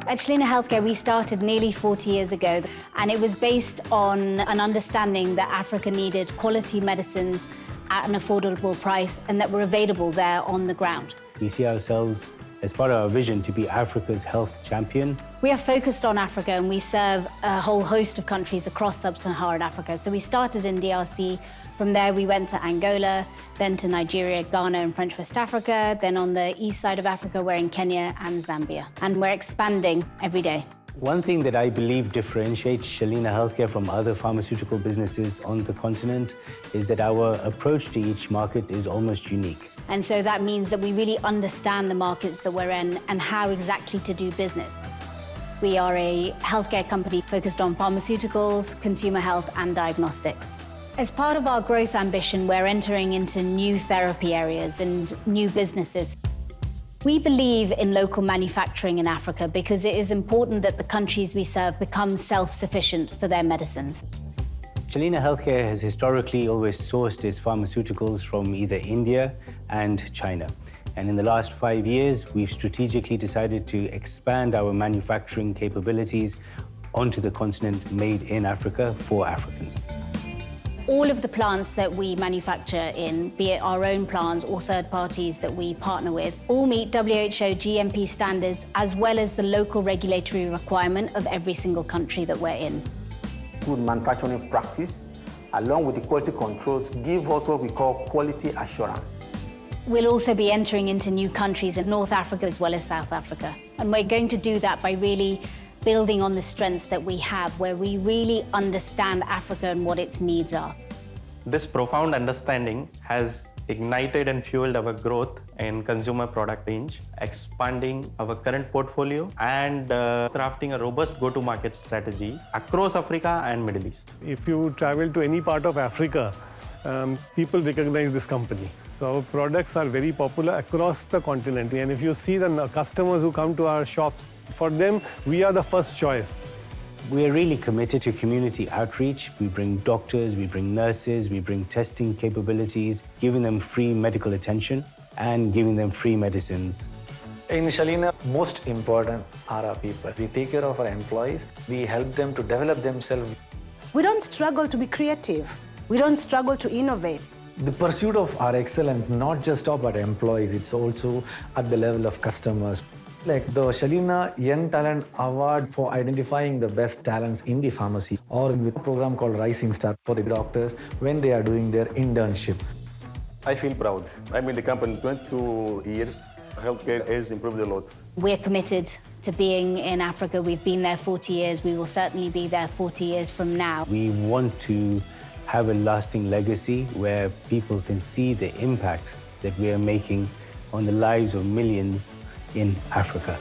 At Shalina Healthcare, we started nearly 40 years ago, and it was based on an understanding that Africa needed quality medicines at an affordable price and that were available there on the ground. We see ourselves as part of our vision to be Africa's health champion. We are focused on Africa and we serve a whole host of countries across sub-Saharan Africa. So we started in DRC. From there, we went to Angola, then to Nigeria, Ghana, and French West Africa. Then on the east side of Africa, we're in Kenya and Zambia. And we're expanding every day. One thing that I believe differentiates Shalina Healthcare from other pharmaceutical businesses on the continent is that our approach to each market is almost unique. And so that means that we really understand the markets that we're in and how exactly to do business. We are a healthcare company focused on pharmaceuticals, consumer health, and diagnostics. As part of our growth ambition, we're entering into new therapy areas and new businesses. We believe in local manufacturing in Africa because it is important that the countries we serve become self-sufficient for their medicines. Shalina Healthcare has historically always sourced its pharmaceuticals from either India and China. And in the last 5 years, we've strategically decided to expand our manufacturing capabilities onto the continent, made in Africa for Africans. All of the plants that we manufacture in, be it our own plants or third parties that we partner with, all meet WHO GMP standards as well as the local regulatory requirement of every single country that we're in. Good manufacturing practice, along with the quality controls, give us what we call quality assurance. We'll also be entering into new countries in North Africa as well as South Africa. And we're going to do that by really building on the strengths that we have, where we really understand Africa and what its needs are. This profound understanding has ignited and fueled our growth in consumer product range, expanding our current portfolio and crafting a robust go-to-market strategy across Africa and Middle East. If you travel to any part of Africa, people recognize this company. So our products are very popular across the continent. And if you see the customers who come to our shops, for them, we are the first choice. We are really committed to community outreach. We bring doctors, we bring nurses, we bring testing capabilities, giving them free medical attention and giving them free medicines. In Shalina, most important are our people. We take care of our employees. We help them to develop themselves. We don't struggle to be creative. We don't struggle to innovate. The pursuit of our excellence not just stop at employees, it's also at the level of customers. Like the Shalina Young Talent Award for identifying the best talents in the pharmacy, or with a program called Rising Star for the doctors when they are doing their internship. I feel proud. I'm in the company 22 years. Healthcare has improved a lot. We're committed to being in Africa. We've been there 40 years. We will certainly be there 40 years from now. We want to have a lasting legacy where people can see the impact that we are making on the lives of millions in Africa.